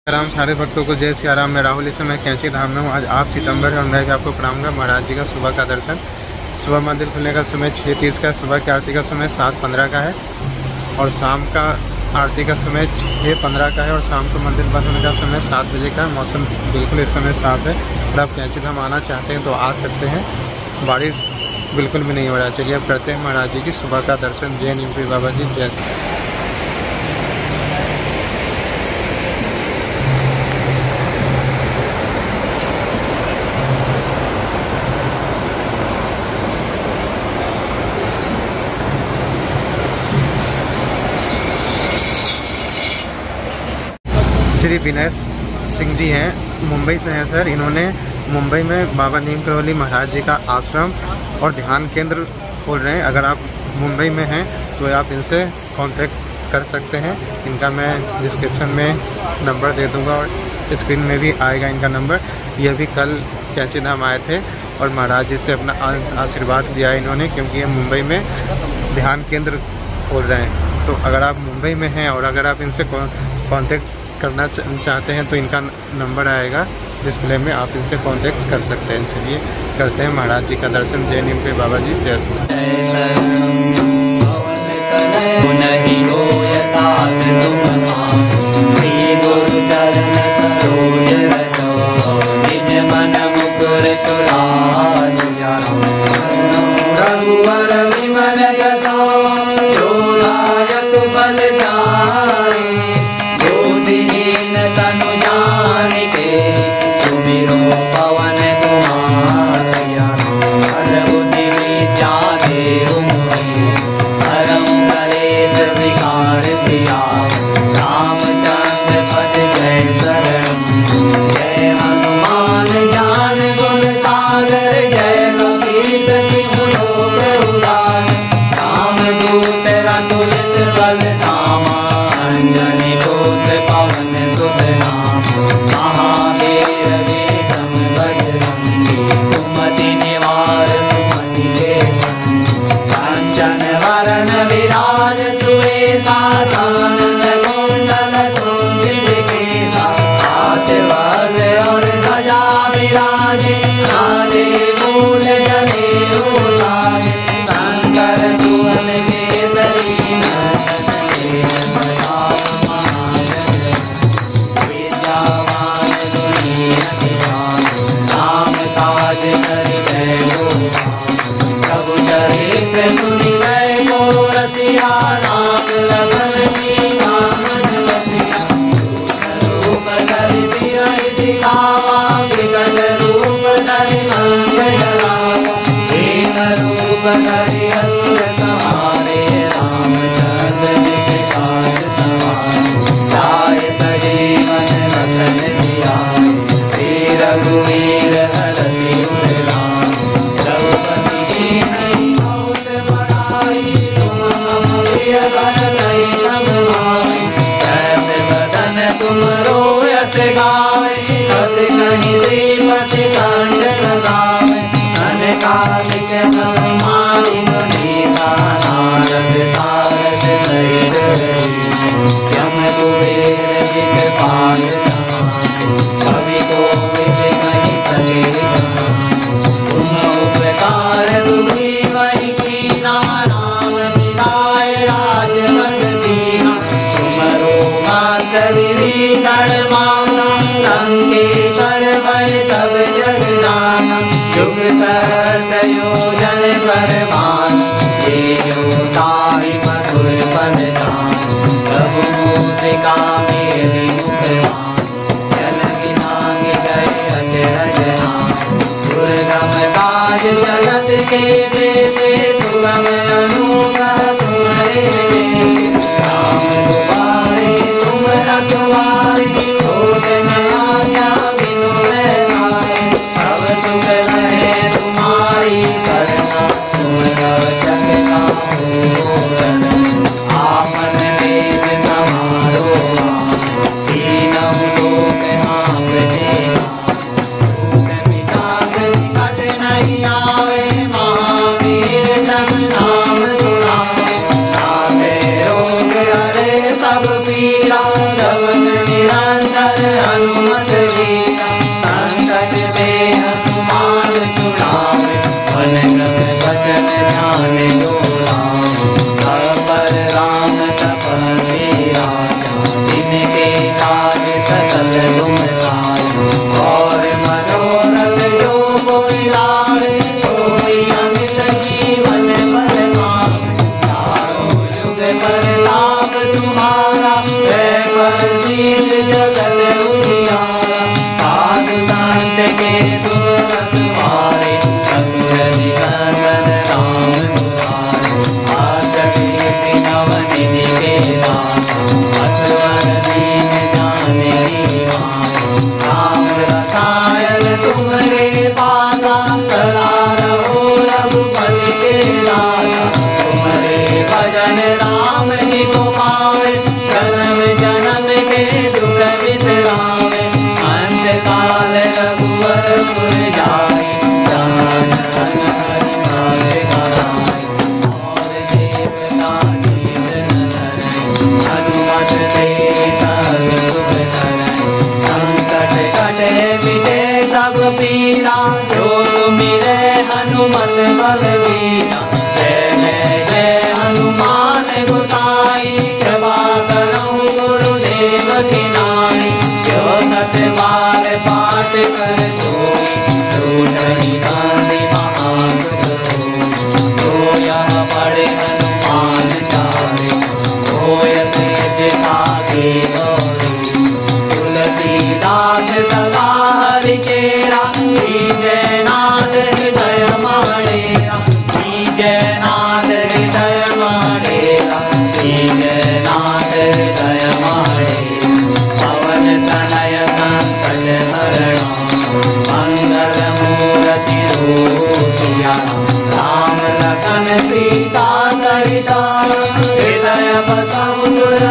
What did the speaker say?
राम सारे भक्तों को जय सिया राम। मैं राहुल, इस समय कैंची धाम में हूँ। आज 8 सितंबर है और मैं आपको कराऊंगा महाराज जी का सुबह का दर्शन। सुबह मंदिर खुलने का समय 6:30 का है, सुबह की आरती का समय 7:15 का है और शाम का आरती का समय 6:15 का है और शाम को मंदिर बंद होने का समय 7 बजे का है। मौसम बिल्कुल इस समय साफ है। अगर आप कैंची धाम आना चाहते हैं तो आ सकते हैं, बारिश बिल्कुल भी नहीं हो रहा है। चलिए अब करते हैं महाराज जी की सुबह का दर्शन। जय नीमपुरी बाबा जी, जय श्री विनय सिंह जी हैं, मुंबई से हैं सर। इन्होंने मुंबई में बाबा नीम करौली महाराज जी का आश्रम और ध्यान केंद्र खोल रहे हैं। अगर आप मुंबई में हैं तो आप इनसे कांटेक्ट कर सकते हैं। इनका मैं डिस्क्रिप्शन में नंबर दे दूंगा और स्क्रीन में भी आएगा इनका नंबर। ये भी कल कैंची धाम आए थे और महाराज जी से अपना आशीर्वाद लिया है इन्होंने, क्योंकि ये मुंबई में ध्यान केंद्र खोल रहे हैं। तो अगर आप मुंबई में हैं और अगर आप इनसे कॉन्टेक्ट करना चाहते हैं तो इनका नंबर आएगा डिस्प्ले में, आप इनसे कांटेक्ट कर सकते हैं। चलिए करते हैं महाराज जी का दर्शन। जय नीमपुरी बाबा जी, जय हनुमत वीरा, संकट से हनुमान छुड़ावे, मन क्रम वचन ध्यान जो लावे। सब पर राम तपस्वी राजा, जिनके काज सकल तुम साजा। और मनोरथ जो कोई लावे, सोई अमित जीवन फल पावे। चारों युग प्रताप तुम्हारा, है प्रसिद्ध जगत उजियारा। साधु संत के सुरत तुम्हारे, असुर निकंदन राम दुलारे। आस कीर्ति नवनिधि के दाता, असवर दीन जाने माता। राम रसायन तुम्हारे पासा, सदा रहो रघुपति के दासा। तुम्हारे भजन राम जी को पावे, जन्म जन्म के दुख बिसरावे। अंत काल रघुवर पुर जाई, जहाँ जन हरि नाम गाई। और देवता नीत न धरई, हनुमत से सर्व सुख करई। संकट कटे मिटे सब पीरा, जो सुमिरै हनुमत बलवीरा। जय जय हनुमान गोसाई, कृपा करहु गुरुदेव की नाई। जो सत बार पाठ कर जोई, नहीं गांधी महासुख होई। जो यह पढ़े हनुमान चारे, होय सिद्धि साखी गौरी। तुलसीदास सदा हरि चेरा, जय नाथ हृदय माडेरा। जय नाथ हृदय माडेरा, जय नाथ हृदय माडेरा। पवन तनय संकट हरणा, मंगल मूर्ति रूपिया। राम लखन सीता सहिता, हृदय बसहु सुर